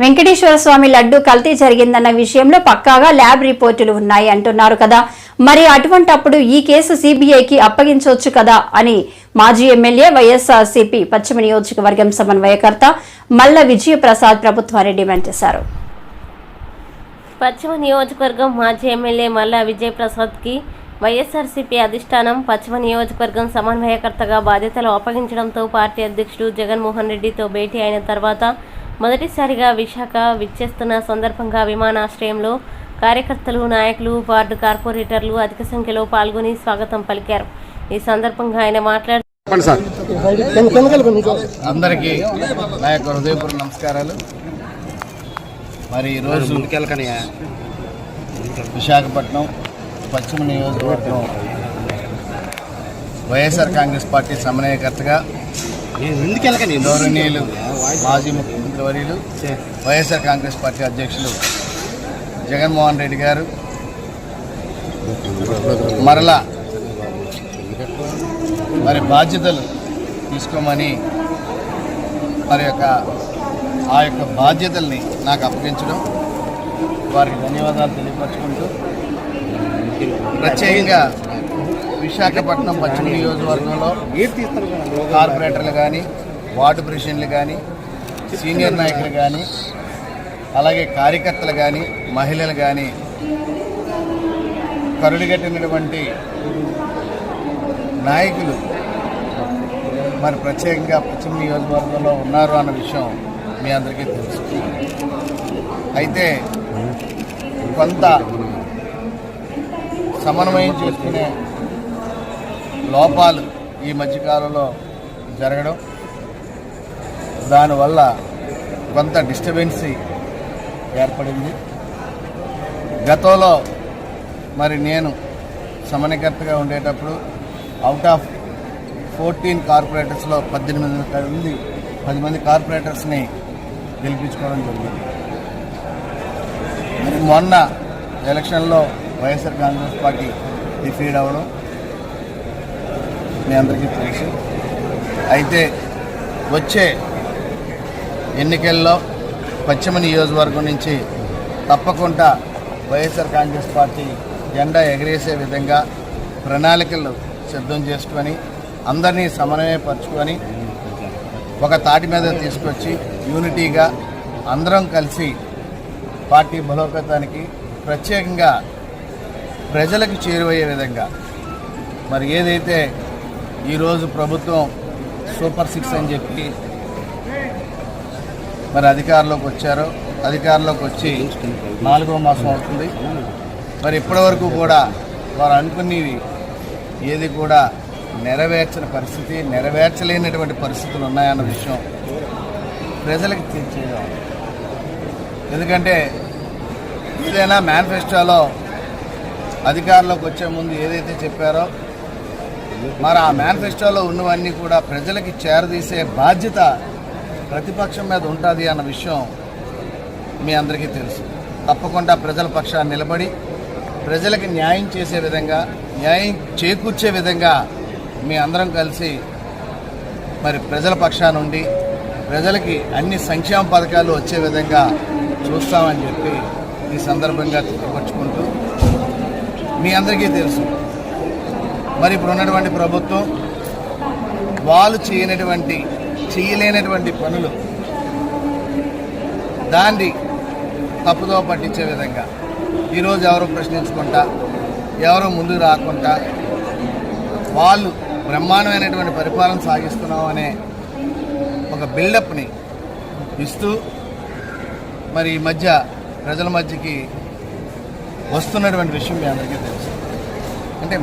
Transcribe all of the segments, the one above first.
వెంకటేశ్వర స్వామి లడ్డు కల్తీ జరిగిందన్న విషయంలో పక్కాగా ల్యాబ్ రిపోర్టులు ఉన్నాయి అంటున్నారు కదా, మరి అటువంటప్పుడు ఈ కేసు సిబిఐకి అప్పగించవచ్చు కదా అని మాజీ ఎమ్మెల్యే వైఎస్ఆర్సీపీ పశ్చిమ నియోజకవర్గం సమన్వయకర్త మల్ల విజయప్రసాద్ ప్రభుత్వాన్ని డిమాండ్ చేశారు. పశ్చిమ నియోజకవర్గం మాజీ ఎమ్మెల్యే మల్ల విజయప్రసాద్కి వైఎస్ఆర్సీపీ అధిష్టానం పశ్చిమ నియోజకవర్గం సమన్వయకర్తగా బాధ్యతలు అప్పగించడంతో పార్టీ అధ్యక్షుడు జగన్మోహన్ రెడ్డితో భేటీ అయిన తర్వాత మొదటిసారిగా విశాఖ విచ్చేస్తున్న సందర్భంగా విమానాశ్రయంలో కార్యకర్తలు, నాయకులు, వార్డు కార్పొరేటర్లు అధిక సంఖ్యలో పాల్గొని స్వాగతం పలికారు. ఈ సందర్భంగా ఆయన మాట్లాడుతూ అందరికీ నా యొక్క హృదయపూర్వక నమస్కారాలు. మరి ఈరోజు విశాఖపట్నం పశ్చిమ నియోజకవర్గం వైఎస్ఆర్ కాంగ్రెస్ పార్టీ సమన్వయకర్తగా గౌరవనీయులు మాజీ ముఖ్యమంత్రి వర్యులు వైఎస్ఆర్ కాంగ్రెస్ పార్టీ అధ్యక్షులు జగన్మోహన్ రెడ్డి గారు మరలా మరి బాధ్యతలు తీసుకోమని ఆ యొక్క బాధ్యతల్ని నాకు అప్పగించడం, వారికి ధన్యవాదాలు తెలియపరచుకుంటూ ప్రత్యేకంగా విశాఖపట్నం పశ్చిమ నియోజకవర్గంలో కార్పొరేటర్లు కానీ, వార్డు ప్రెసిడెంట్లు కానీ, సీనియర్ నాయకులు కానీ, అలాగే కార్యకర్తలు కానీ, మహిళలు కానీ కరుడుగట్టినటువంటి నాయకులు మరి ప్రత్యేకంగా పశ్చిమ నియోజకవర్గంలో ఉన్నారు అన్న విషయం మీ అందరికీ తెలుసు. అయితే కొంత సమన్వయం చేసుకునే లోపాలు ఈ మధ్యకాలంలో జరగడం, దానివల్ల కొంత డిస్టర్బెన్సీ ఏర్పడింది. గతంలో మరి నేను సమన్వయకర్తగా ఉండేటప్పుడు అవుట్ ఆఫ్ 14 కార్పొరేటర్స్లో 10 మంది కార్పొరేటర్స్ని గెలిపించుకోవడం జరిగింది. మరి మొన్న ఎలక్షన్లో వైఎస్ఆర్ కాంగ్రెస్ పార్టీ డిఫీట్ అవ్వడం మీ అందరికీ తెలుసు. అయితే వచ్చే ఎన్నికల్లో పశ్చిమ నియోజకవర్గం నుంచి తప్పకుండా వైఎస్ఆర్ కాంగ్రెస్ పార్టీ జెండా ఎగరేసే విధంగా ప్రణాళికలు సిద్ధం చేసుకొని అందరినీ సమన్వయపరుచుకొని ఒక తాటి మీద తీసుకొచ్చి యూనిటీగా అందరం కలిసి పార్టీ బలోపేతానికి ప్రత్యేకంగా ప్రజలకు చేరువయ్యే విధంగా మరి ఏదైతే ఈరోజు ప్రభుత్వం సూపర్ 6 అని చెప్పి మరి అధికారంలోకి వచ్చారో, అధికారంలోకి వచ్చి 4వ మాసం అవుతుంది. మరి ఇప్పటివరకు కూడా వారు అనుకునేవి ఏది కూడా నెరవేర్చలేనటువంటి పరిస్థితులు ఉన్నాయన్న విషయం ప్రజలకు తెలియజేయాలి. ఎందుకంటే ఏదైనా మేనిఫెస్టోలో అధికారంలోకి వచ్చే ముందు ఏదైతే చెప్పారో మరి ఆ మేనిఫెస్టోలో ఉన్నవన్నీ కూడా ప్రజలకి చేరదీసే బాధ్యత ప్రతిపక్షం మీద ఉంటుంది అన్న విషయం మీ అందరికీ తెలుసు. తప్పకుండా ప్రజల పక్షాన్ని నిలబడి ప్రజలకి న్యాయం చేసే విధంగా, న్యాయం చేకూర్చే విధంగా మీ అందరం కలిసి మరి ప్రజల పక్షాన ఉండి ప్రజలకి అన్ని సంక్షేమ పథకాలు వచ్చే విధంగా చూస్తామని చెప్పి ఈ సందర్భంగా తెలియపరుచుకుంటూ మీ అందరికీ తెలుసు మరి ఇప్పుడు ఉన్నటువంటి ప్రభుత్వం వాళ్ళు చేయలేనటువంటి పనులు దాన్ని తప్పుదో పట్టించే విధంగా ఈరోజు ఎవరు ప్రశ్నించుకుంటా, ఎవరు ముందుకు రాకుండా వాళ్ళు బ్రహ్మాండమైనటువంటి పరిపాలన సాగిస్తున్నాం అనే ఒక బిల్డప్ని ఇస్తూ మరి ఈ మధ్య ప్రజల మధ్యకి వస్తున్నటువంటి విషయం మీ అందరికీ తెలుసు. అంటే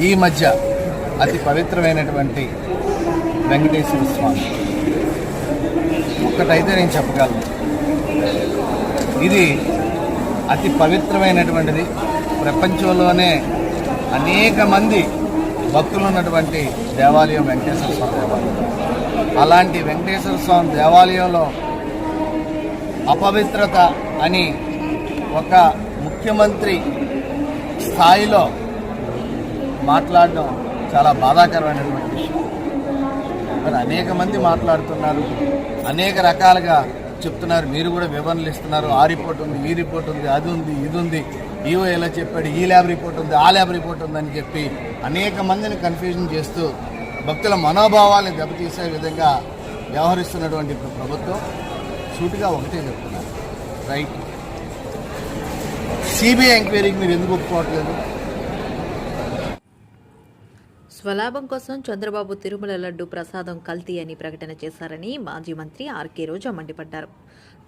ఈ మధ్య అతి పవిత్రమైనటువంటి వెంకటేశ్వర స్వామి ఒక్కటైతే నేను చెప్పగలను, ఇది అతి పవిత్రమైనటువంటిది. ప్రపంచంలోనే అనేక మంది భక్తులు ఉన్నటువంటి దేవాలయం వెంకటేశ్వర స్వామి దేవాలయం. అలాంటి వెంకటేశ్వర స్వామి దేవాలయంలో అపవిత్రత అని ఒక ముఖ్యమంత్రి స్థాయిలో మాట్లాడడం చాలా బాధాకరమైనటువంటి విషయం. మరి అనేక మంది మాట్లాడుతున్నారు, అనేక రకాలుగా చెప్తున్నారు, మీరు కూడా వివరణలు ఇస్తున్నారు. ఆ రిపోర్ట్ ఉంది, ఈ రిపోర్ట్ ఉంది, అది ఉంది, ఇది ఉంది, ఈవో ఎలా చెప్పాడు, ఈ ల్యాబ్ రిపోర్ట్ ఉంది, ఆ ల్యాబ్ రిపోర్ట్ ఉందని చెప్పి అనేక మందిని కన్ఫ్యూజన్ చేస్తూ భక్తుల మనోభావాలను దెబ్బతీసే విధంగా వ్యవహరిస్తున్నటువంటి ప్రభుత్వం సూటిగా ఒకటే చెప్తున్నారు, రైట్, సిబిఐ ఎంక్వైరీకి మీరు ఎందుకు ఒప్పుకోవట్లేదు? స్వలాభం కోసం చంద్రబాబు తిరుమల లడ్డు ప్రసాదం కల్తీ అని ప్రకటన చేశారని మాజీ మంత్రి ఆర్కే రోజా మండిపడ్డారు.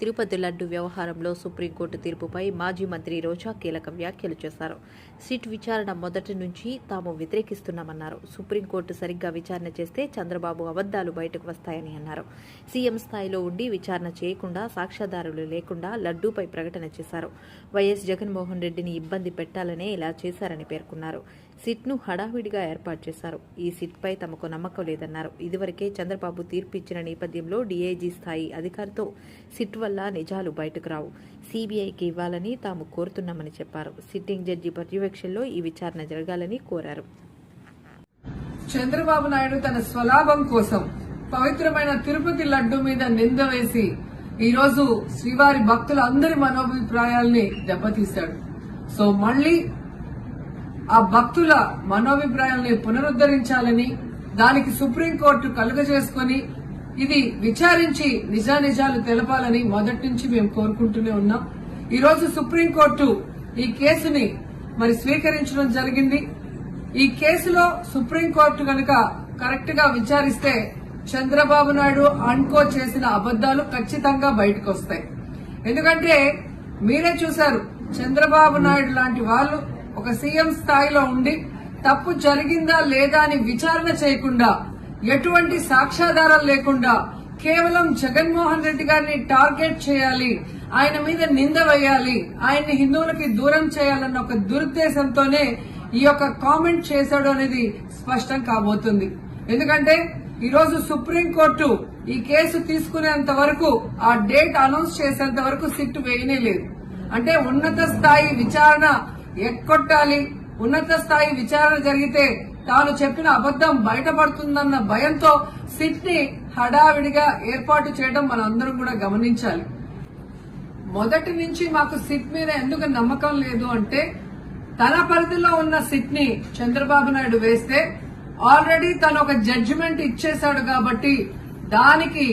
తిరుపతి లడ్డు వ్యవహారంలో సుప్రీంకోర్టు తీర్పుపై మాజీ మంత్రి రోజా కీలక వ్యాఖ్యలు చేశారు. సిట్ విచారణ మొదటి నుంచి తాము వ్యతిరేకిస్తున్నామన్నారు. సుప్రీంకోర్టు సరిగ్గా విచారణ చేస్తే చంద్రబాబు అబద్దాలు బయటకు వస్తాయని అన్నారు. సీఎం స్థాయిలో ఉండి విచారణ చేయకుండా, సాక్ష్యాధారులు లేకుండా లడ్డూపై ప్రకటన చేశారు. వైఎస్ జగన్మోహన్ రెడ్డిని ఇబ్బంది పెట్టాలనే ఇలా చేశారని పేర్కొన్నారు. సిట్ను హడావిడిగా ఏర్పాటు చేశారు. ఈ సిట్పై తమకు నమ్మకం లేదన్నారు. ఇదివరకే చంద్రబాబు తీర్పు ఇచ్చిన నేపథ్యంలో డీఐజీ స్థాయి అధికారితో సిట్ వల్ల నిజాలు బయటకు రావు, సీబీఐకి ఇవ్వాలని తాము కోరుతున్నామని చెప్పారు. సిట్టింగ్ జడ్జి పర్యవేక్షణలో ఈ విచారణ జరగాలని కోరారు. చంద్రబాబు నాయుడు తన స్వలాభం కోసం పవిత్రమైన తిరుపతి లడ్డు మీద నింద వేసి ఈరోజు శ్రీవారి భక్తులందరి మనోభిప్రాయాల్ని దెబ్బతీశాడు. సో మళ్లీ ఆ భక్తుల మనోభిప్రాయాల్ని పునరుద్ధరించాలని, దానికి సుప్రీంకోర్టు కలుగజేసుకుని ఇది విచారించి నిజానిజాలు తెలపాలని మొదటి నుంచి మేము కోరుకుంటూనే ఉన్నాం. ఈరోజు సుప్రీంకోర్టు ఈ కేసుని మరి స్వీకరించడం జరిగింది. ఈ కేసులో సుప్రీంకోర్టు కనుక కరెక్ట్ గా విచారిస్తే చంద్రబాబు నాయుడు అన్కో చేసిన అబద్దాలు ఖచ్చితంగా బయటకు వస్తాయి. ఎందుకంటే మీరే చూశారు, చంద్రబాబు నాయుడు లాంటి వాళ్ళు ఒక సీఎం స్థాయిలో ఉండి తప్పు జరిగిందా లేదా అని విచారణ చేయకుండా, ఎటువంటి సాక్ష్యాధారాలు లేకుండా కేవలం జగన్మోహన్ రెడ్డి గారిని టార్గెట్ చేయాలి, ఆయన మీద నింద వేయాలి, ఆయన్ని హిందువులకి దూరం చేయాలన్న ఒక దురుద్దేశంతోనే ఈ యొక్క కామెంట్ చేశాడు అనేది స్పష్టం కాబోతుంది. ఎందుకంటే ఈరోజు సుప్రీంకోర్టు ఈ కేసు తీసుకునేంత వరకు, ఆ డేట్ అనౌన్స్ చేసేంత వరకు సిట్ వేయనే లేదు. అంటే ఉన్నత స్థాయి విచారణ ఎక్కొట్టాలి, ఉన్నత స్థాయి విచారణ జరిగితే తాను చెప్పిన అబద్దం బయటపడుతుందన్న భయంతో సిట్ ని హడావిడిగా ఏర్పాటు చేయడం మనం అందరం కూడా గమనించాలి. మొదటి నుంచి మాకు సిట్ మీద ఎందుకు నమ్మకం లేదు అంటే, తన పరిధిలో ఉన్న సిట్ ని చంద్రబాబు నాయుడు వేస్తే ఆల్రెడీ తను ఒక జడ్జిమెంట్ ఇచ్చేశాడు కాబట్టి దానికి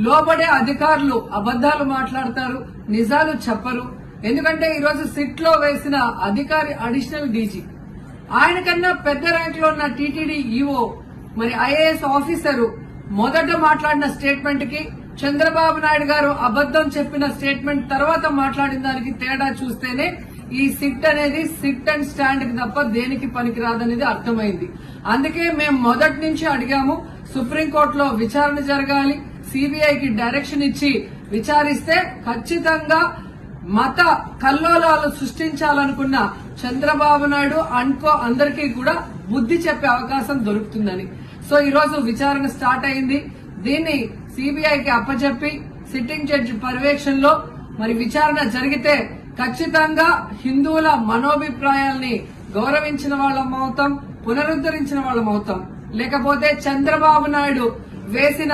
లోబడే అధికారులు అబద్దాలు మాట్లాడతారు, నిజాలు చెప్పరు. ఎందుకంటే ఈరోజు సిట్ లో వేసిన అధికారి అడిషనల్ డీజీ, ఆయన కన్నా పెద్ద ర్యాంక్ లో ఉన్న టీటీడీ ఈఓ, మరి ఐఏఎస్ ఆఫీసరు మొదట మాట్లాడిన స్టేట్మెంట్ కి చంద్రబాబు నాయుడు గారు అబద్దం చెప్పిన స్టేట్మెంట్ తర్వాత మాట్లాడిన దానికి తేడా చూస్తేనే ఈ సిట్ అనేది సిట్ అండ్ స్టాండ్ కి తప్ప దేనికి పనికిరాదనేది అర్థమైంది. అందుకే మేము మొదటి నుంచి అడిగాము, సుప్రీంకోర్టులో విచారణ జరగాలి, సీబీఐకి డైరెక్షన్ ఇచ్చి విచారిస్తే ఖచ్చితంగా మత కల్లోలాలు సృష్టించాలనుకున్న చంద్రబాబు నాయుడు అన్కో అందరికీ కూడా బుద్ధి చెప్పే అవకాశం దొరుకుతుందని. సో ఈరోజు విచారణ స్టార్ట్ అయింది. దీన్ని సీబీఐకి అప్పచెప్పి సిట్టింగ్ జడ్జి పర్యవేక్షణలో మరి విచారణ జరిగితే ఖచ్చితంగా హిందువుల మనోభిప్రాయాల్ని గౌరవించిన వాళ్ళమవుతాం, పునరుద్ధరించిన వాళ్ళమవుతాం. లేకపోతే చంద్రబాబు నాయుడు వేసిన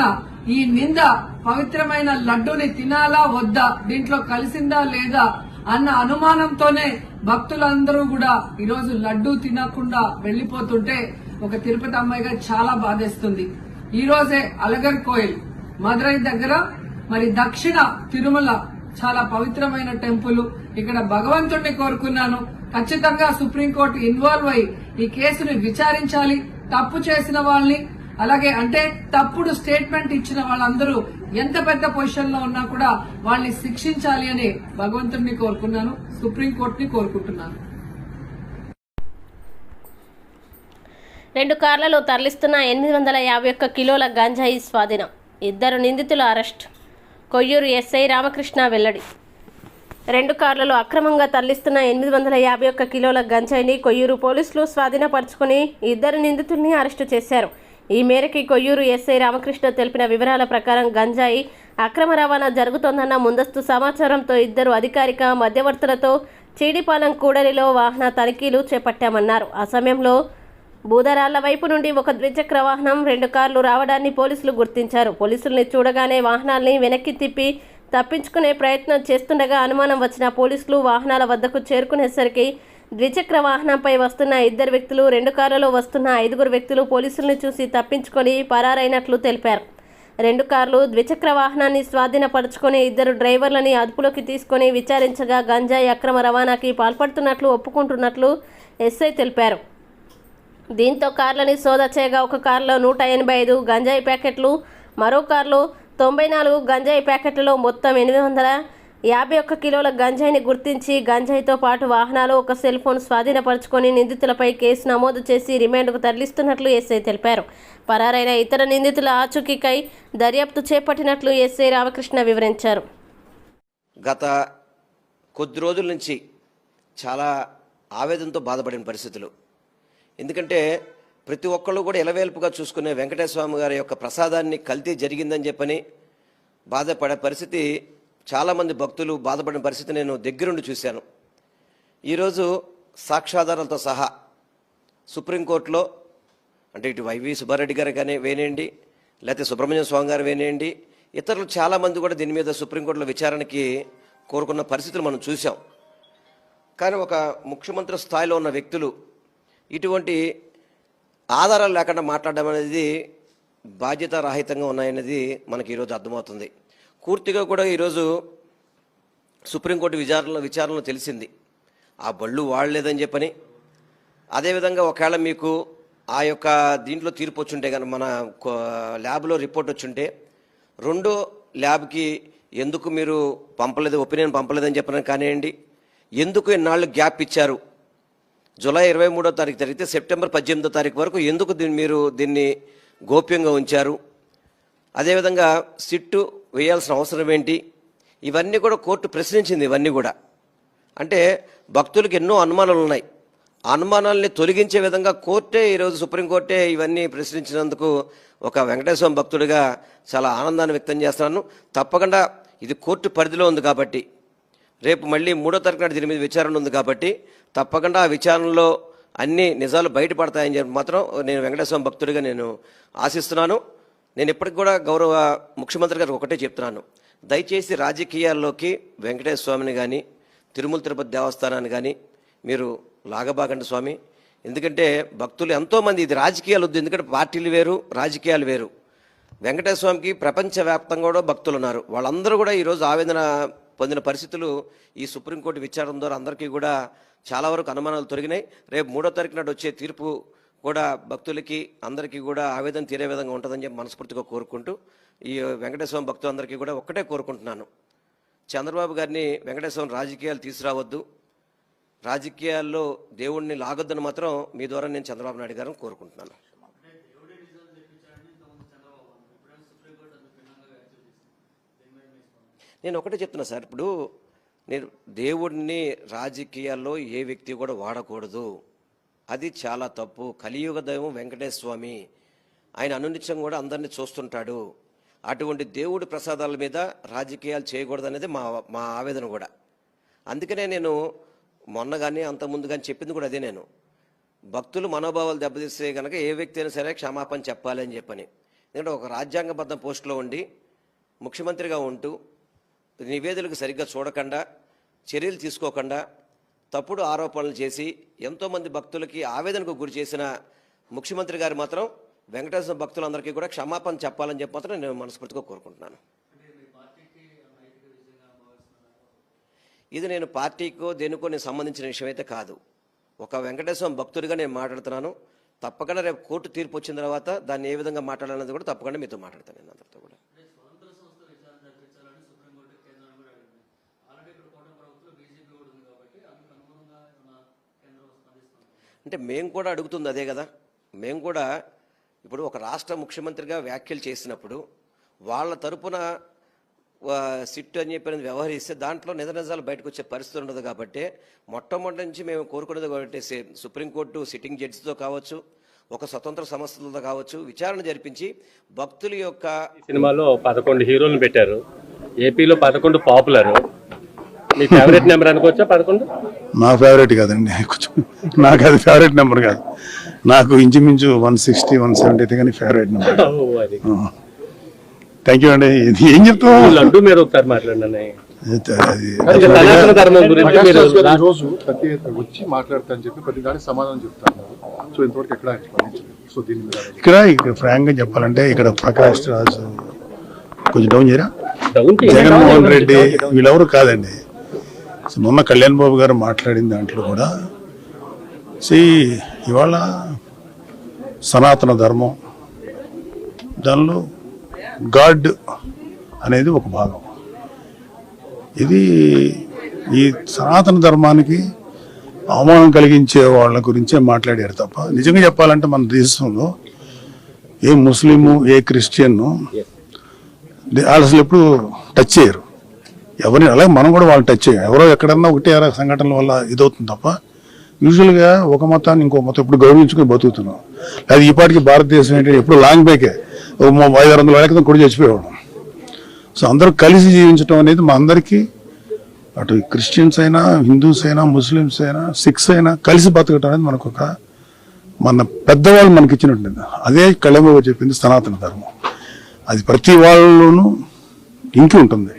ఈ నింద పవిత్రమైన లడ్డూని తినాలా వద్దా, దీంట్లో కలిసిందా లేదా అన్న అనుమానంతోనే భక్తులందరూ కూడా ఈరోజు లడ్డూ తినకుండా వెళ్లిపోతుంటే ఒక తిరుపతి అమ్మాయిగా చాలా బాధేస్తుంది. ఈ రోజే అలగర్ కోయిల్ మదురై దగ్గర మరి దక్షిణ తిరుమల చాలా పవిత్రమైన టెంపుల్, ఇక్కడ భగవంతుడిని కోరుకున్నాను, ఖచ్చితంగా సుప్రీంకోర్టు ఇన్వాల్వ్ అయి ఈ కేసుని విచారించాలి. తప్పు చేసిన వాళ్ళని, అలాగే అంటే తప్పుడు స్టేట్మెంట్ ఇచ్చిన వాళ్ళందరూ ఎంత పెద్ద పొజిషన్ లో ఉన్నా కూడా వాళ్ళని శిక్షించాలి అని భగవంతుడిని కోరుకున్నాను, సుప్రీంకోర్టుని కోరుకుంటున్నాను. 2 కార్లలో తరలిస్తున్న 851 కిలోల గంజాయి స్వాధీనం. 2 నిందితుల అరెస్ట్. కొయ్యూరు ఎస్ఐ రామకృష్ణ వెల్లడి. 2 కార్లలో అక్రమంగా తరలిస్తున్న 851 కిలోల గంజాయిని కొయ్యూరు పోలీసులు స్వాధీనపరుచుకుని 2 నిందితుల్ని అరెస్టు చేశారు. ఈ మేరకు కొయ్యూరు ఎస్ఐ రామకృష్ణ తెలిపిన వివరాల ప్రకారం గంజాయి అక్రమ రవాణా జరుగుతోందన్న ముందస్తు సమాచారంతో 2 అధికారిక మధ్యవర్తులతో చీడిపాలెం కూడలిలో వాహన తనిఖీలు చేపట్టామన్నారు. ఆ సమయంలో బూదరాళ్ల వైపు నుండి ఒక ద్విచక్ర వాహనం 2 కార్లు రావడాన్ని పోలీసులు గుర్తించారు. పోలీసుల్ని చూడగానే వాహనాల్ని వెనక్కి తిప్పి తప్పించుకునే ప్రయత్నం చేస్తుండగా అనుమానం వచ్చిన పోలీసులు వాహనాల వద్దకు చేరుకునేసరికి ద్విచక్ర వాహనంపై వస్తున్న 2 వ్యక్తులు 2 కార్లలో వస్తున్న 5 వ్యక్తులు పోలీసులను చూసి తప్పించుకొని పరారైనట్లు తెలిపారు. 2 కార్లు ద్విచక్ర వాహనాన్ని స్వాధీనపరుచుకొని 2 డ్రైవర్లని అదుపులోకి తీసుకొని విచారించగా గంజాయి అక్రమ రవాణాకి పాల్పడుతున్నట్లు ఒప్పుకుంటున్నట్లు ఎస్ఐ తెలిపారు. దీంతో కార్లని సోదా చేయగా ఒక కారులో 185 గంజాయి ప్యాకెట్లు, మరో కారులో 94 గంజాయి ప్యాకెట్లలో మొత్తం 851 కిలోల గంజాయిని గుర్తించి గంజాయితో పాటు వాహనాలు, ఒక సెల్ ఫోన్ స్వాధీనపరుచుకొని నిందితులపై కేసు నమోదు చేసి రిమాండ్కు తరలిస్తున్నట్లు ఎస్ఐ తెలిపారు. పరారైన ఇతర నిందితుల ఆచూకీకై దర్యాప్తు చేపట్టినట్లు ఎస్ఐ రామకృష్ణ వివరించారు. గత కొద్ది రోజుల నుంచి చాలా ఆవేదనతో బాధపడిన పరిస్థితులు. ఎందుకంటే ప్రతి ఒక్కళ్ళు కూడా ఎలవేల్పుగా చూసుకునే వెంకటేశ్వర స్వామి గారి యొక్క ప్రసాదాన్ని కల్తీ జరిగిందని చెప్పని బాధపడే పరిస్థితి, చాలామంది భక్తులు బాధపడిన పరిస్థితి నేను దగ్గరుండి చూశాను. ఈరోజు సాక్ష్యాధారాలతో సహా సుప్రీంకోర్టులో, అంటే ఇటు వైవి సుబ్బారెడ్డి గారు కానీ వేనేయండి, లేకపోతే సుబ్రహ్మణ్యం స్వామి గారు వేనేయండి, ఇతరులు చాలామంది కూడా దీని మీద సుప్రీంకోర్టులో విచారణకి కోరుకున్న పరిస్థితులు మనం చూసాం. కానీ ఒక ముఖ్యమంత్రి స్థాయిలో ఉన్న వ్యక్తులు ఇటువంటి ఆధారాలు లేకుండా మాట్లాడడం అనేది బాధ్యతారాహితంగా ఉన్నాయనేది మనకి ఈరోజు అర్థమవుతుంది. పూర్తిగా కూడా ఈరోజు సుప్రీంకోర్టు విచారణలో తెలిసింది ఆ బళ్ళు వాడలేదని చెప్పని. అదేవిధంగా ఒకవేళ మీకు ఆ యొక్క దీంట్లో తీర్పు వచ్చుంటే కనుక, మన ల్యాబ్లో రిపోర్ట్ వచ్చుంటే, 2 ల్యాబ్కి ఎందుకు మీరు పంపలేదు, ఒపీనియన్ పంపలేదని చెప్పిన కానివ్వండి, ఎందుకు ఇన్నాళ్ళు గ్యాప్ ఇచ్చారు, జూలై 23వ తారీఖు జరిగితే సెప్టెంబర్ 18వ తారీఖు వరకు ఎందుకు మీరు దీన్ని గోప్యంగా ఉంచారు, అదేవిధంగా సిట్టు వేయాల్సిన అవసరం ఏంటి, ఇవన్నీ కూడా కోర్టు ప్రశ్నించింది. ఇవన్నీ కూడా అంటే భక్తులకు ఎన్నో అనుమానాలు ఉన్నాయి. ఆ అనుమానాలని తొలగించే విధంగా కోర్టే, ఈరోజు సుప్రీంకోర్టే ఇవన్నీ ప్రశ్నించినందుకు ఒక వెంకటేశ్వర భక్తుడిగా చాలా ఆనందాన్ని వ్యక్తం చేస్తున్నాను. తప్పకుండా ఇది కోర్టు పరిధిలో ఉంది కాబట్టి, రేపు మళ్ళీ 3వ తారీఖు నాడు దీని మీద విచారణ ఉంది కాబట్టి తప్పకుండా ఆ విచారణలో అన్ని నిజాలు బయటపడతాయని చెప్పి మాత్రం నేను వెంకటేశ్వర భక్తుడిగా నేను ఆశిస్తున్నాను. నేను ఇప్పటికి కూడా గౌరవ ముఖ్యమంత్రి గారికి ఒకటే చెప్తున్నాను, దయచేసి రాజకీయాల్లోకి వెంకటేశ్వర స్వామిని కానీ తిరుమల తిరుపతి దేవస్థానాన్ని కానీ మీరు లాగబాగండి స్వామి. ఎందుకంటే భక్తులు ఎంతోమంది, ఇది రాజకీయాలు వద్దు, ఎందుకంటే పార్టీలు వేరు రాజకీయాలు వేరు. వెంకటేశ్వర స్వామికి ప్రపంచవ్యాప్తంగా కూడా భక్తులు ఉన్నారు. వాళ్ళందరూ కూడా ఈరోజు ఆవేదన పొందిన పరిస్థితులు ఈ సుప్రీంకోర్టు విచారణ ద్వారా అందరికీ కూడా చాలా వరకు అనుమానాలు తొలగినాయి. రేపు 3వ తారీఖు నాడు వచ్చే తీర్పు కూడా భక్తులకి అందరికీ కూడా ఆవేదన తీరే విధంగా ఉంటుందని చెప్పి మనస్ఫూర్తిగా కోరుకుంటూ, ఈ వెంకటేశ్వర భక్తులందరికీ కూడా ఒక్కటే కోరుకుంటున్నాను, చంద్రబాబు గారిని వెంకటేశ్వరం రాజకీయాలు తీసుకురావద్దు, రాజకీయాల్లో దేవుణ్ణి లాగొద్దని మాత్రం మీ ద్వారా నేను చంద్రబాబు నాయుడు గారిని కోరుకుంటున్నాను. నేను ఒకటే చెప్తున్నా సార్, ఇప్పుడు నేను దేవుడిని రాజకీయాల్లో ఏ వ్యక్తి కూడా వాడకూడదు, అది చాలా తప్పు. కలియుగ దైవం వెంకటేశ్వర స్వామి, ఆయన అనునిత్యం కూడా అందరినీ చూస్తుంటాడు. అటువంటి దేవుడి ప్రసాదాల మీద రాజకీయాలు చేయకూడదు అనేది మా ఆవేదన కూడా. అందుకనే నేను మొన్న కానీ అంతకుముందు కానీ చెప్పింది కూడా అదే, నేను భక్తులు మనోభావాలు దెబ్బతీస్తే కనుక ఏ వ్యక్తి అయినా సరే క్షమాపణ చెప్పాలి అని చెప్పని. ఎందుకంటే ఒక రాజ్యాంగబద్ధ పోస్టులో ఉండి ముఖ్యమంత్రిగా ఉంటూ నివేదికలకు సరిగ్గా చూడకుండా, చర్యలు తీసుకోకుండా, తప్పుడు ఆరోపణలు చేసి ఎంతోమంది భక్తులకి ఆవేదనకు గురి చేసిన ముఖ్యమంత్రి గారు మాత్రం వెంకటేశ్వర భక్తులందరికీ కూడా క్షమాపణ చెప్పాలని చెప్పి మాత్రం నేను మనస్ఫూర్తిగా కోరుకుంటున్నాను. ఇది నేను పార్టీకో దేనికో నేను సంబంధించిన విషయం అయితే కాదు. ఒక వెంకటేశ్వర భక్తుడిగా నేను మాట్లాడుతున్నాను. తప్పకుండా రేపు కోర్టు తీర్పు వచ్చిన తర్వాత దాన్ని ఏ విధంగా మాట్లాడాలన్నది కూడా తప్పకుండా మీతో మాట్లాడతాను. నేను అందరితో కూడా అంటే మేము కూడా అడుగుతుంది అదే కదా. మేము కూడా ఇప్పుడు ఒక రాష్ట్ర ముఖ్యమంత్రిగా వ్యాఖ్యలు చేసినప్పుడు వాళ్ళ తరపున సిట్ అని చెప్పి వ్యవహరిస్తే దాంట్లో నిజాలు బయటకు వచ్చే పరిస్థితి ఉండదు. కాబట్టి మొట్టమొదటి నుంచి మేము కోరుకునేది కాబట్టి సుప్రీంకోర్టు సిట్టింగ్ జడ్జితో కావచ్చు, ఒక స్వతంత్ర సంస్థలతో కావచ్చు విచారణ జరిపించి భక్తుల యొక్క సినిమాలో 11 హీరోలను పెట్టారు. ఏపీలో 11 పాపులర్. మీ ఫేవరెట్ నెంబర్ అనుకోవచ్చా 11? నా ఫేవరెట్ కాదండి, నాకు అది ఫేవరెట్ నెంబర్ కాదు. నాకు ఇంచుమించు 160, 170 కానీ ఫేవరెట్ నెంబర్. థ్యాంక్ యూ అండి. ఇది ఏం చెప్తాం, లడ్డు మీద ఒకసారి మాట్లాడండి. అది సనాతన ధర్మం గురించి మీరు రోజు ప్రతి వచ్చి మాట్లాడతారని చెప్పి ప్రతి దానికి సమాధానం చెప్తాను. సో ఇంతవరకు ఎక్కడ సో దీని మీద ఇక్కడ ఫ్రాంక్ గా చెప్పాలంటే ఇక్కడ ప్రకాష్ రాజు కొంచెం డౌన్ చేయరా, డౌన్ జగన్మోహన్ రెడ్డి వీళ్ళెవరు కాదండి. మొన్న కళ్యాణ్ బాబు గారు మాట్లాడిన దాంట్లో కూడా ఇవాళ సనాతన ధర్మం, దానిలో గాడ్ అనేది ఒక భాగం. ఇది ఈ సనాతన ధర్మానికి అవమానం కలిగించే వాళ్ళ గురించే మాట్లాడారు తప్ప, నిజంగా చెప్పాలంటే మన దేశంలో ఏ ముస్లిము ఏ క్రిస్టియన్ వాళ్ళు అసలు ఎప్పుడు టచ్ చేయరు ఎవరిని. అలాగే మనం కూడా వాళ్ళు టచ్ చేయం. ఎవరో ఎక్కడన్నా ఒకటే సంఘటనల వల్ల ఇదవుతుంది తప్ప యూజువల్గా ఒక మతాన్ని ఇంకో మతం ఎప్పుడు గౌరవించుకుని బతుకుతున్నాం. అది ఈ పాటికి భారతదేశం ఏంటంటే ఎప్పుడు లాంగ్ బ్యాకే 500-600 ఏళ్ల క్రితం కూడా చచ్చిపోయేవాడు. సో అందరూ కలిసి జీవించడం అనేది మా అందరికీ, అటు క్రిస్టియన్స్ అయినా హిందూస్ అయినా ముస్లిమ్స్ అయినా సిఖ్స్ అయినా కలిసి బతకటం అనేది మనకు మన పెద్దవాళ్ళు మనకి ఇచ్చినట్టు. అదే కళ్యాణ్ చెప్పింది సనాతన ధర్మం. అది ప్రతి వాళ్ళలోనూ ఇంకి ఉంటుంది.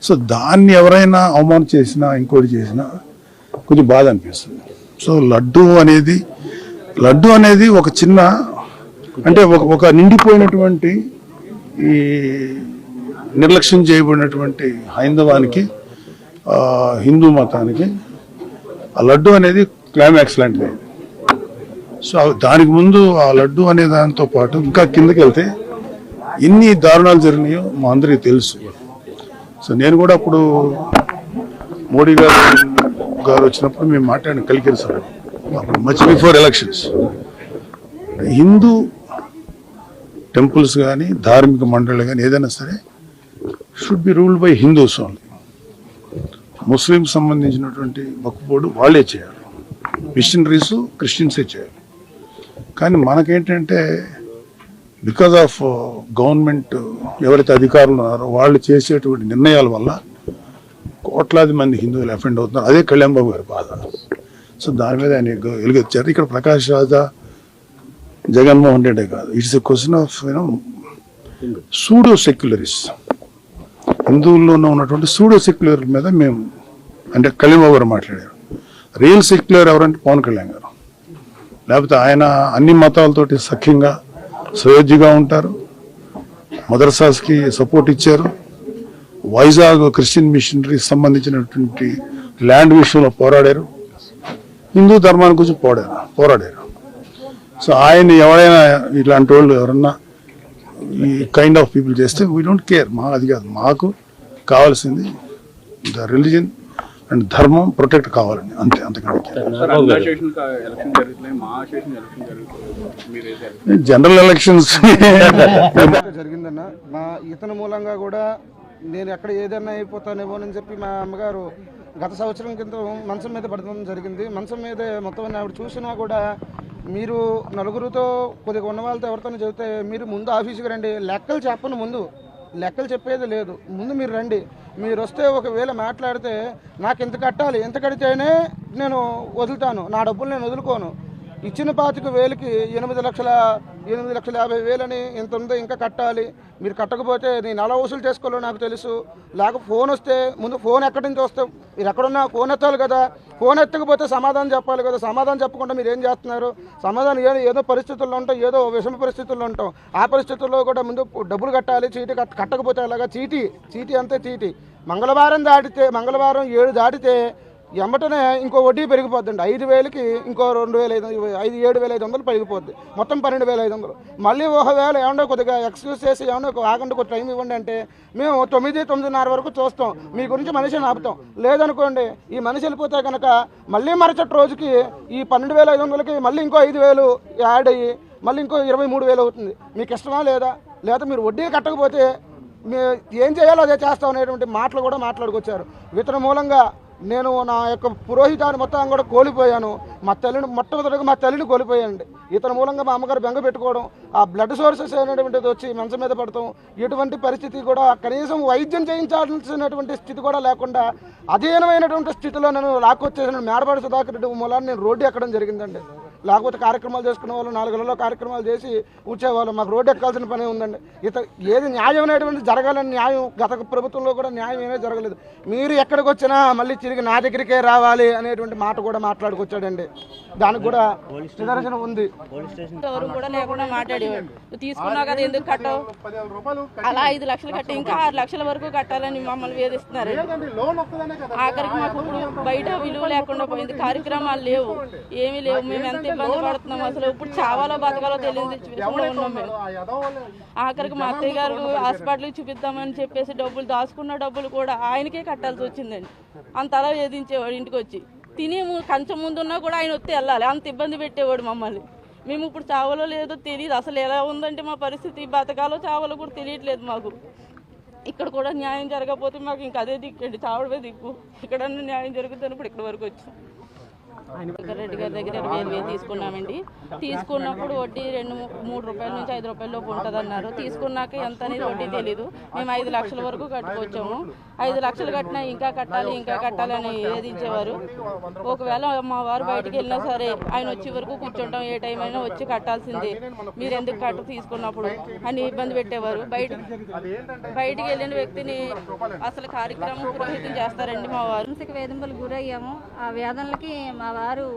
సో దాన్ని ఎవరైనా అవమానం చేసినా ఇంకోటి చేసినా కొంచెం బాధ అనిపిస్తుంది. సో లడ్డు అనేది ఒక చిన్న అంటే ఒక నిండిపోయినటువంటి ఈ నిర్లక్ష్యం చేయబడినటువంటి హైందవానికి హిందూ మతానికి ఆ లడ్డు అనేది క్లైమాక్స్ లాంటిది. సో దానికి ముందు ఆ లడ్డు అనే దానితో పాటు ఇంకా కిందకి వెళ్తే ఎన్ని దారుణాలు జరిగినాయో మా అందరికీ తెలుసు. సో నేను కూడా అప్పుడు మోడీ గారు వచ్చినప్పుడు మేము మాట్లాడిన కలిగిరిసారు అప్పుడు much before elections. Hindu temples కానీ ధార్మిక మండళ్ళు కానీ ఏదైనా సరే should be ruled by Hindus only. Muslim సంబంధించినటువంటి వక్ఫ్ బోర్డు వాళ్ళే చేయాలి, మిషనరీస్ క్రిస్టియన్సే చేయాలి. కానీ మనకేంటంటే బికాజ్ ఆఫ్ గవర్నమెంట్ ఎవరైతే అధికారులు ఉన్నారో వాళ్ళు చేసేటువంటి నిర్ణయాల వల్ల కోట్లాది మంది హిందువులు అఫెండ్ అవుతున్నారు. అదే కళ్యాణ్ బాబు గారి బాధ. సో దాని మీద ఆయన వెలుగొచ్చారు. ఇక్కడ ప్రకాష్ రాజా జగన్మోహన్ రెడ్డి కాదు, it's a question of pseudo secularism. హిందువుల్లోనే ఉన్నటువంటి సూడో సెక్యులర్ మీద మేము అంటే కళ్యాణ్ బాబు గారు మాట్లాడారు. రియల్ సెక్యులర్ ఎవరంటే పవన్ కళ్యాణ్ గారు. లేకపోతే ఆయన అన్ని మతాలతోటి సఖ్యంగా సయోధ్యగా ఉంటారు, మదర్సాస్కి సపోర్ట్ ఇచ్చారు, వైజాగ్ క్రిస్టియన్ మిషనరీకి సంబంధించినటువంటి ల్యాండ్ విషయంలో పోరాడారు, హిందూ ధర్మాన్ని గురించి పోరాడారు. సో ఆయన ఎవరైనా ఇట్లాంటి వాళ్ళు ఎవరన్నా ఈ కైండ్ ఆఫ్ పీపుల్ చేస్తే వీ డోంట్ కేర్. అది కాదు, మాకు కావాల్సింది ద రిలీజన్ అండ్ ధర్మం ప్రొటెక్ట్ కావాలండి, అంతే. అంతకంటే జనరల్ ఎలక్షన్స్ జరిగిందన్న మా ఇతని మూలంగా కూడా నేను ఎక్కడ ఏదైనా అయిపోతానేమోనని చెప్పి మా అమ్మగారు గత సంవత్సరం కింద మంచం మీద పడడం జరిగింది. మంచం మీదే మొత్తం ఆవిడ చూసినా కూడా మీరు నలుగురితో కొద్దిగా ఉన్న వాళ్ళతో ఎవరితో చెబితే మీరు ముందు ఆఫీస్కి రండి, లెక్కలు చెప్పను, ముందు లెక్కలు చెప్పేది లేదు, ముందు మీరు రండి. మీరు వస్తే ఒకవేళ మాట్లాడితే నాకు ఎంత కట్టాలి, ఎంత కడితేనే నేను వదులుతాను, నా డబ్బులు నేను వదులుకోను. ఇచ్చిన 25,000కి 8,50,000 ఇంత ఉంది, ఇంకా కట్టాలి, మీరు కట్టకపోతే నేను ఎలా వసూలు చేసుకోవాలో నాకు తెలుసు. లేకపోతే ఫోన్ వస్తే ముందు ఫోన్ ఎక్కడి నుంచి వస్తే మీరు ఎక్కడున్నా ఫోన్ ఎత్తాలి కదా, ఫోన్ ఎత్తకపోతే సమాధానం చెప్పాలి కదా, సమాధానం చెప్పకుండా మీరు ఏం చేస్తున్నారు? సమాధానం ఏదో పరిస్థితుల్లో ఉంటాం, ఏదో విషమ పరిస్థితుల్లో ఉంటాం. ఆ పరిస్థితుల్లో కూడా ముందు డబ్బులు కట్టాలి, చీటీ కట్టకపోతే అలాగా చీటీ అంతే చీటీ. మంగళవారం 7 దాటితే ఎమ్మటనే ఇంకో వడ్డీ పెరిగిపోద్దండి. 5,000కి ఇంకో 7,500 పెరిగిపోద్ది, మొత్తం 12,500. మళ్ళీ ఒకవేళ ఏమన్నా కొద్దిగా ఎక్స్క్యూజ్ చేసి ఏమన్నా ఆగండి కొద్ది టైం ఇవ్వండి అంటే మేము 9-9:30 వరకు చూస్తాం, మీ గురించి మనిషిని ఆపుతాం. లేదనుకోండి ఈ మనిషి వెళ్ళిపోతే కనుక మళ్ళీ మరుసటి రోజుకి ఈ 12,500కి మళ్ళీ ఇంకో 5,000 యాడ్ అయ్యి మళ్ళీ ఇంకో 23,000 అవుతుంది. మీకు ఇష్టమా లేదా మీరు వడ్డీ కట్టకపోతే ఏం చేయాలో అదే చేస్తాం అనేటువంటి మాటలు కూడా మాట్లాడుకొచ్చారు. ఇతని మూలంగా నేను నా యొక్క పురోహితాన్ని మొత్తం కూడా కోల్పోయాను. మొట్టమొదటిగా మా తల్లిని కోల్పోయానండి. ఇతని మూలంగా మా అమ్మగారు బెంగ పెట్టుకోవడం, ఆ బ్లడ్ సోర్సెస్ అనేటువంటిది వచ్చి మంచం మీద పడతాం, ఎటువంటి పరిస్థితి కూడా కనీసం వైద్యం చేయించాల్సినటువంటి స్థితి కూడా లేకుండా అధీనమైనటువంటి స్థితిలో నేను లాక్కొచ్చేసిన మేడపాటి సుధాకర్ రెడ్డి మూలాన్ని నేను రోడ్డు ఎక్కడం జరిగిందండి. లేకపోతే కార్యక్రమాలు చేసుకునే వాళ్ళు 4 నెలల్లో కార్యక్రమాలు చేసి కూర్చేవాళ్ళు. మాకు రోడ్డు ఎక్కాల్సిన పని ఉందండి. ఏది న్యాయం అనేటువంటి జరగాలని న్యాయం గత ప్రభుత్వంలో కూడా న్యాయం ఏమీ జరగలేదు. మీరు ఎక్కడికి వచ్చినా మళ్ళీ తిరిగి నా దగ్గరికే రావాలి అనేటువంటి మాట కూడా మాట్లాడుకొచ్చాడండి. దానికి కూడా నిదర్శనం ఉంది. ఎవరు కూడా లేకుండా మాట్లాడేవాడు. తీసుకున్నావు కదా ఎందుకు కట్టవు, అలా 5 లక్షలు కట్టి ఇంకా 6 లక్షల వరకు కట్టాలని మమ్మల్ని వేధిస్తున్నారు. ఆఖరికి మాకు ఇప్పుడు బయట విలువ లేకుండా పోయింది. కార్యక్రమాలు లేవు, ఏమీ లేవు. మేము ఎంత ఇబ్బంది పడుతున్నాం అసలు. ఇప్పుడు చావాలో బతకాలో తెలియదు సిచ్యువేషన్లో ఉన్నాం మేము. ఆఖరికి మా అత్తయ్య గారు హాస్పిటల్కి చూపిద్దామని చెప్పేసి డబ్బులు దాచుకున్న డబ్బులు కూడా ఆయనకే కట్టాల్సి వచ్చిందండి. అంతలా వేధించేవాడు. ఇంటికి వచ్చి తిని కంచెం ముందున్నా కూడా ఆయన వస్తే వెళ్ళాలి, అంత ఇబ్బంది పెట్టేవాడు మమ్మల్ని. మేము ఇప్పుడు చావలో లేదో తెలియదు అసలు. ఎలా ఉందంటే మా పరిస్థితి, బతకాలో చావలో కూడా తెలియట్లేదు మాకు. ఇక్కడ కూడా న్యాయం జరగకపోతే మాకు ఇంకా అదే దిక్కండి, చావడమే దిక్కు. ఇక్కడన్నా న్యాయం జరుగుతుంది. ఇప్పుడు ఇక్కడ వరకు వచ్చాం. రెడ్డి గారి దగ్గర 20,000 తీసుకున్నామండి. తీసుకున్నప్పుడు వడ్డీ 2-3 రూపాయల నుంచి 5 రూపాయల లోపు ఉంటుంది అన్నారు. తీసుకున్నాక ఎంత అనేది వడ్డీ తెలీదు. మేము 5 లక్షల వరకు కట్టుకొచ్చాము. 5 లక్షలు కట్టినా ఇంకా కట్టాలి అని వేధించేవారు. ఒకవేళ మా వారు బయటికి వెళ్ళినా సరే ఆయన వచ్చే వరకు కూర్చుంటాం, ఏ టైం అయినా వచ్చి కట్టాల్సిందే, మీరు ఎందుకు తీసుకున్నప్పుడు అని ఇబ్బంది పెట్టేవారు. బయటికి వెళ్ళిన వ్యక్తిని అసలు కార్యక్రమం పురోహితం చేస్తారండి మా వారు. మానసిక వేధింపులకు గురయ్యాము. ఆ వేదనలకి మా వారు